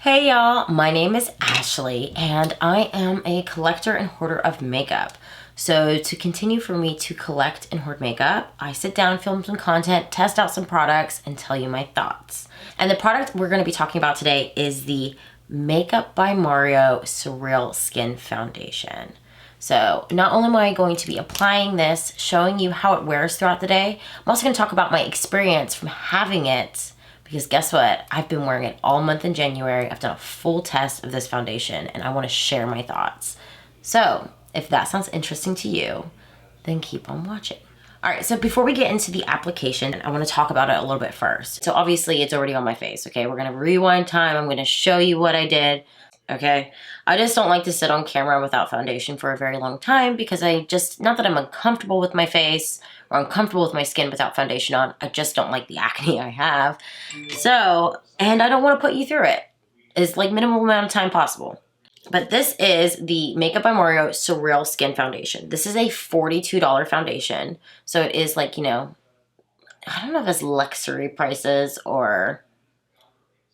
Hey y'all, my name is Ashley and I am a collector and hoarder of makeup. So to continue for me to collect and hoard makeup, I sit down, film some content, test out some products, and tell you my thoughts. And the product we're going to be talking about today is the Makeup by Mario SurrealSkin Foundation. So not only am I going to be applying this, showing you how it wears throughout the day, I'm also going to talk about my experience from having it. Because guess what? I've been wearing it all month in January. I've done a full test of this foundation and I want to share my thoughts. So if that sounds interesting to you, then keep on watching. All right, so before we get into the application, I want to talk about it a little bit first. So obviously it's already on my face, okay? We're going to rewind time. I'm going to show you what I did, okay? I just don't like to sit on camera without foundation for a very long time because not that I'm uncomfortable with my face or uncomfortable with my skin without foundation on, I just don't like the acne I have. So, and I don't want to put you through it. It's like minimal amount of time possible. But this is the Makeup by Mario SurrealSkin Foundation. This is a $42 foundation. So it is like, you know, I don't know if it's luxury prices or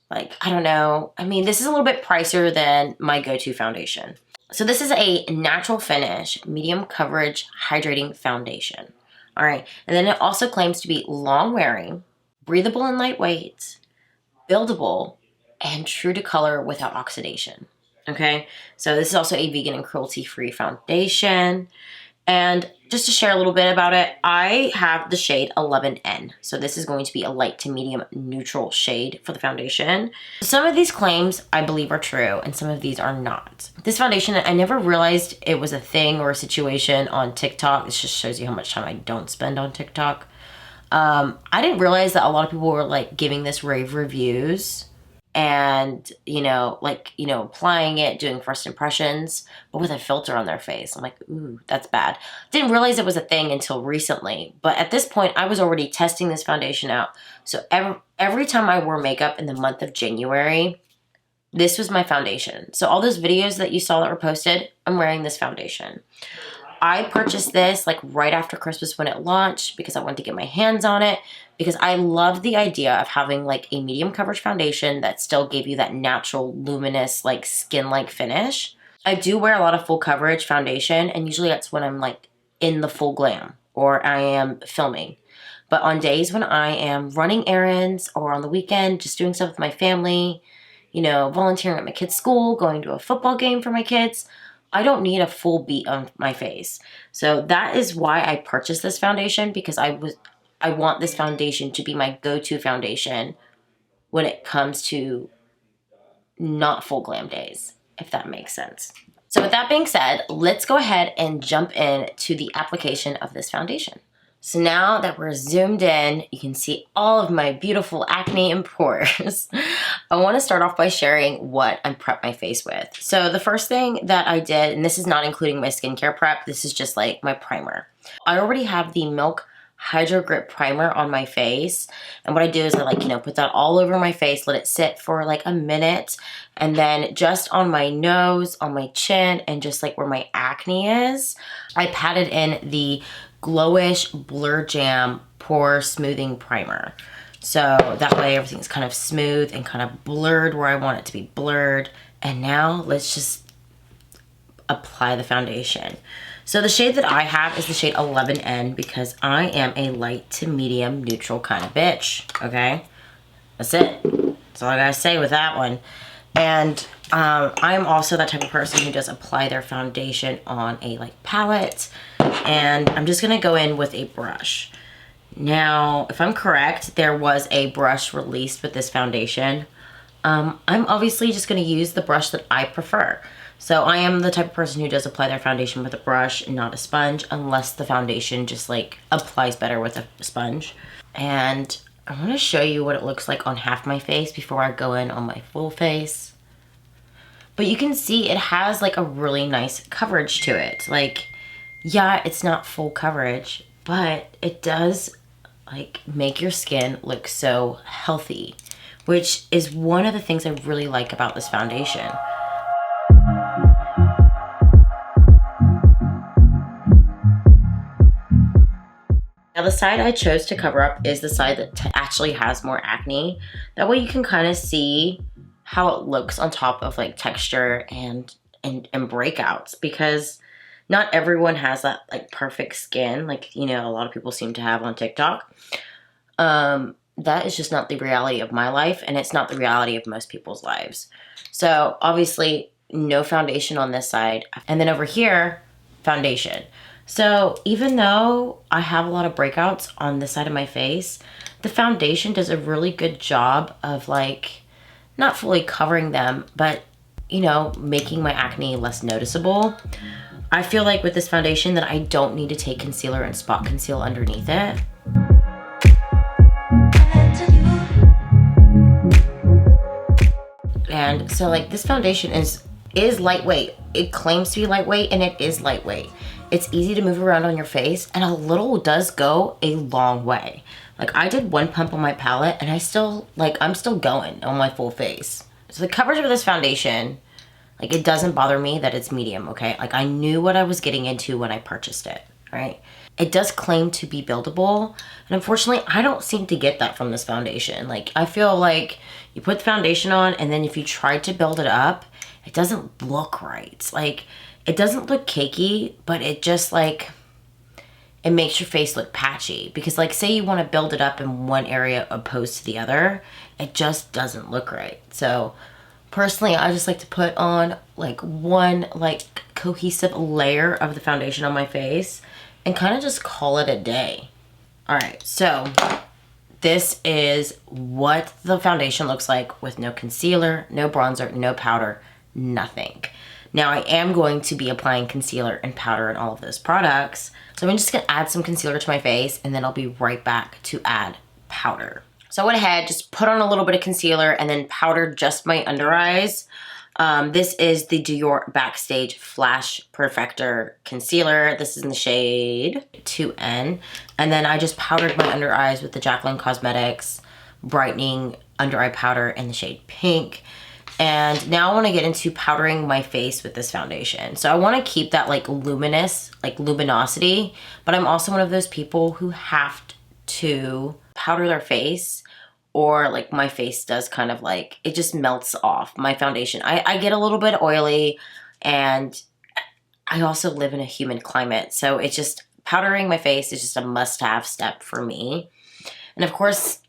like, I don't know. I mean, this is a little bit pricier than my go-to foundation. So this is a natural finish, medium coverage, hydrating foundation. All right. And then it also claims to be long wearing, breathable and lightweight, buildable, and true to color without oxidation. Okay. So this is also a vegan and cruelty free foundation. And just to share a little bit about it, I have the shade 11N. So this is going to be a light to medium neutral shade for the foundation. Some of these claims I believe are true and some of these are not. This foundation, I never realized it was a thing or a situation on TikTok. This just shows you how much time I don't spend on TikTok. I didn't realize that a lot of people were like giving this rave reviews and, applying it, doing first impressions, but with a filter on their face. I'm like, ooh, that's bad. Didn't realize it was a thing until recently. But at this point, I was already testing this foundation out. So every time I wore makeup in the month of January, this was my foundation. So all those videos that you saw that were posted, I'm wearing this foundation. I purchased this like right after Christmas when it launched because I wanted to get my hands on it because I love the idea of having like a medium coverage foundation that still gave you that natural luminous like skin-like finish. I do wear a lot of full coverage foundation and usually that's when I'm like in the full glam or I am filming. But on days when I am running errands or on the weekend just doing stuff with my family, volunteering at my kids' school, going to a football game for my kids, I don't need a full beat on my face. So that is why I purchased this foundation because I want this foundation to be my go-to foundation when it comes to not full glam days, if that makes sense. So with that being said, let's go ahead and jump into the application of this foundation. So now that we're zoomed in, you can see all of my beautiful acne and pores. I want to start off by sharing what I prepped my face with. So the first thing that I did, and this is not including my skincare prep, this is just like my primer. I already have the Milk Hydro Grip Primer on my face. And what I do is I put that all over my face, let it sit for like a minute. And then just on my nose, on my chin, and just like where my acne is, I patted in the Glowish Blur Jam Pore Smoothing Primer. So that way everything's kind of smooth and kind of blurred where I want it to be blurred. And now let's just apply the foundation. So the shade that I have is the shade 11N because I am a light to medium neutral kind of bitch, okay? That's it. That's all I gotta say with that one. And I'm also that type of person who does apply their foundation on a palette. And I'm just gonna go in with a brush. Now, if I'm correct, there was a brush released with this foundation. I'm obviously just gonna use the brush that I prefer. So I am the type of person who does apply their foundation with a brush and not a sponge unless the foundation just applies better with a sponge. And I want to show you what it looks like on half my face before I go in on my full face. But you can see it has a really nice coverage to it. Yeah, it's not full coverage, but it does make your skin look so healthy, which is one of the things I really like about this foundation. Now the side I chose to cover up is the side that actually has more acne. That way you can kind of see how it looks on top of like texture and breakouts, because not everyone has that like perfect skin like, you know, a lot of people seem to have on TikTok. That is just not the reality of my life, and it's not the reality of most people's lives. So obviously no foundation on this side, and then over here, foundation. So even though I have a lot of breakouts on this side of my face, the foundation does a really good job of like, not fully covering them, but you know, making my acne less noticeable. I feel like with this foundation that I don't need to take concealer and spot conceal underneath it. And so like this foundation is lightweight. It claims to be lightweight, and it is lightweight. It's easy to move around on your face, and a little does go a long way. Like I did one pump on my palette, and I'm still going on my full face. So the coverage of this foundation, like it doesn't bother me that it's medium, okay? Like I knew what I was getting into when I purchased it, right? It does claim to be buildable, and unfortunately I don't seem to get that from this foundation. Like I feel like you put the foundation on, and then if you try to build it up, it doesn't look right. Like it doesn't look cakey, but it just like, it makes your face look patchy, because like say you want to build it up in one area opposed to the other, it just doesn't look right. So personally, I just like to put on like one like cohesive layer of the foundation on my face and kind of just call it a day. All right, so this is what the foundation looks like with no concealer, no bronzer, no powder, nothing. Now I am going to be applying concealer and powder in all of those products. So I'm just gonna add some concealer to my face, and then I'll be right back to add powder. So I went ahead, just put on a little bit of concealer and then powdered just my under eyes. This is the Dior Backstage Flash Perfector Concealer. This is in the shade 2N. And then I just powdered my under eyes with the Jaclyn Cosmetics Brightening Under Eye Powder in the shade Pink. And now I want to get into powdering my face with this foundation. So I want to keep that like luminous, like luminosity, but I'm also one of those people who have to powder their face, or like my face does kind of like, it just melts off my foundation. I get a little bit oily, and I also live in a humid climate. So it's just, powdering my face is just a must-have step for me. And of course,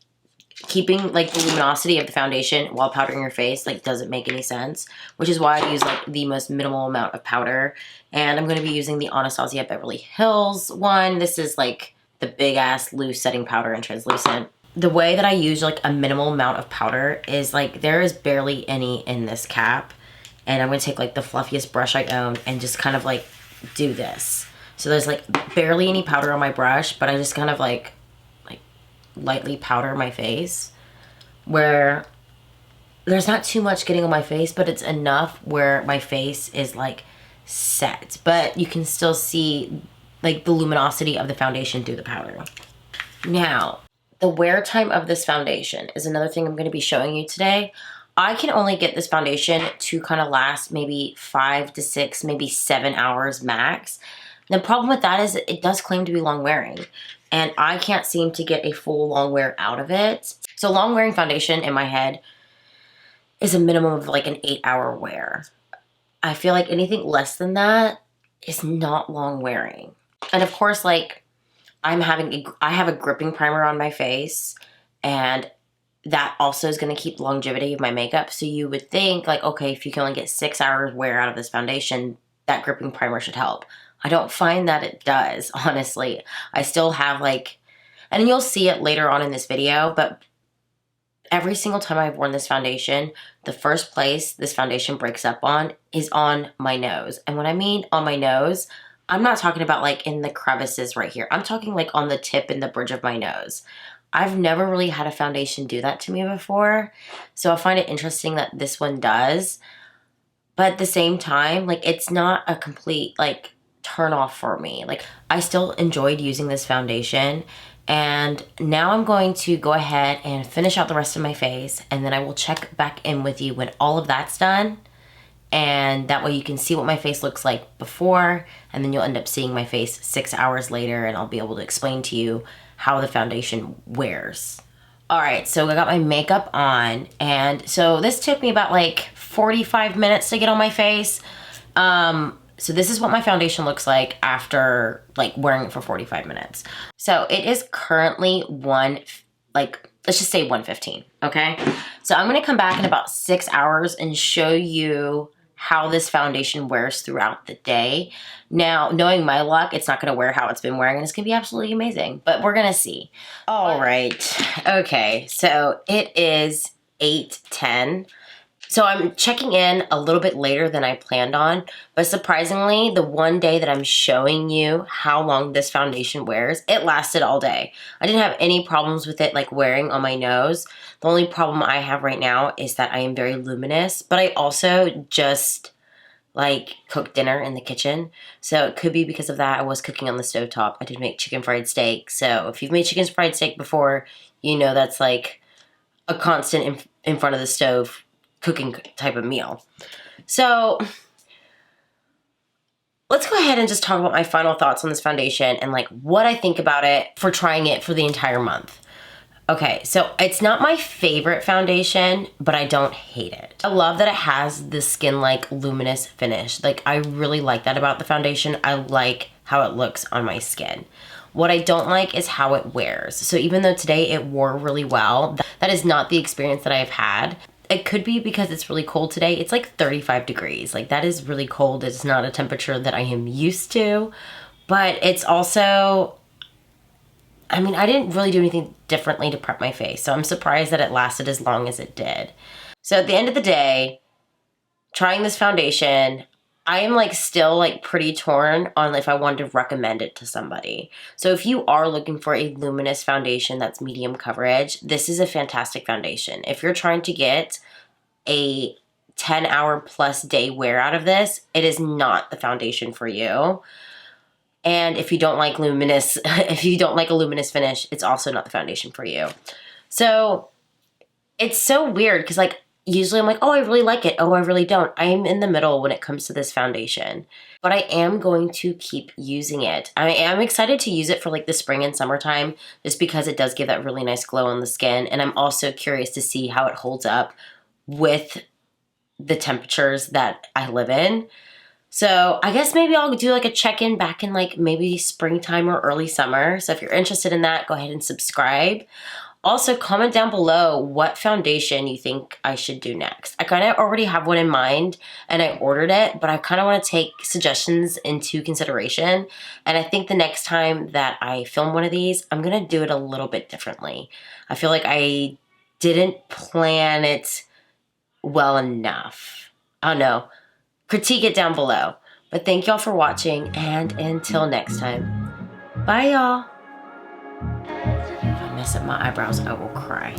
keeping like the luminosity of the foundation while powdering your face like doesn't make any sense, which is why I use like the most minimal amount of powder. And I'm going to be using the Anastasia Beverly Hills one. This is like the big ass loose setting powder and translucent. The way that I use like a minimal amount of powder is like, there is barely any in this cap, and I'm going to take like the fluffiest brush I own and just kind of like do this. So there's like barely any powder on my brush, but I just kind of like lightly powder my face, where there's not too much getting on my face, but it's enough where my face is like set, but you can still see like the luminosity of the foundation through the powder. Now, the wear time of this foundation is another thing I'm going to be showing you today. I can only get this foundation to kind of last maybe 5 to 6, maybe 7 hours max. The problem with that is it does claim to be long wearing, and I can't seem to get a full long wear out of it. So long wearing foundation in my head is a minimum of like an 8-hour wear. I feel like anything less than that is not long wearing. And of course, like I have a gripping primer on my face, and that also is going to keep the longevity of my makeup. So you would think like, okay, if you can only get 6 hours wear out of this foundation, that gripping primer should help. I don't find that it does, honestly. I still have like, and you'll see it later on in this video, but every single time I've worn this foundation, the first place this foundation breaks up on is on my nose. And when I mean on my nose, I'm not talking about like in the crevices right here. I'm talking like on the tip and the bridge of my nose. I've never really had a foundation do that to me before. So I find it interesting that this one does. But at the same time, like it's not a complete like turn off for me. Like I still enjoyed using this foundation, and now I'm going to go ahead and finish out the rest of my face, and then I will check back in with you when all of that's done, and that way you can see what my face looks like before, and then you'll end up seeing my face 6 hours later, and I'll be able to explain to you how the foundation wears. All right, so I got my makeup on, and so this took me about like 45 minutes to get on my face. So this is what my foundation looks like after like wearing it for 45 minutes. So it is currently let's just say 1:15, okay? So I'm gonna come back in about 6 hours and show you how this foundation wears throughout the day. Now, knowing my luck, it's not gonna wear how it's been wearing, and it's gonna be absolutely amazing, but we're gonna see. All right, okay, so it is 8:10. So I'm checking in a little bit later than I planned on, but surprisingly, the one day that I'm showing you how long this foundation wears, it lasted all day. I didn't have any problems with it like wearing on my nose. The only problem I have right now is that I am very luminous, but I also just like cooked dinner in the kitchen. So it could be because of that. I was cooking on the stovetop. I did make chicken fried steak. So if you've made chicken fried steak before, you know that's like a constant in front of the stove cooking type of meal. So let's go ahead and just talk about my final thoughts on this foundation and like what I think about it for trying it for the entire month. Okay, so it's not my favorite foundation, but I don't hate it. I love that it has the skin-like luminous finish. Like, I really like that about the foundation. I like how it looks on my skin. What I don't like is how it wears. So even though today it wore really well, that is not the experience that I've had. It could be because it's really cold today. It's like 35 degrees. Like, that is really cold. It's not a temperature that I am used to, but it's also, I mean, I didn't really do anything differently to prep my face, so I'm surprised that it lasted as long as it did. So at the end of the day, trying this foundation, I am like still like pretty torn on if I wanted to recommend it to somebody. So if you are looking for a luminous foundation that's medium coverage, this is a fantastic foundation. If you're trying to get a 10-hour plus day wear out of this, it is not the foundation for you. And if you don't like luminous, if you don't like a luminous finish, it's also not the foundation for you. So it's so weird because like usually I'm like, oh, I really like it. Oh, I really don't. I'm in the middle when it comes to this foundation, but I am going to keep using it. I am excited to use it for like the spring and summertime just because it does give that really nice glow on the skin. And I'm also curious to see how it holds up with the temperatures that I live in. So I guess maybe I'll do like a check-in back in like maybe springtime or early summer. So if you're interested in that, go ahead and subscribe. Also, comment down below what foundation you think I should do next. I kind of already have one in mind and I ordered it, but I kind of want to take suggestions into consideration. And I think the next time that I film one of these, I'm going to do it a little bit differently. I feel like I didn't plan it well enough. I don't know. Critique it down below. But thank y'all for watching, and until next time, bye y'all. If I mess up my eyebrows, I will cry.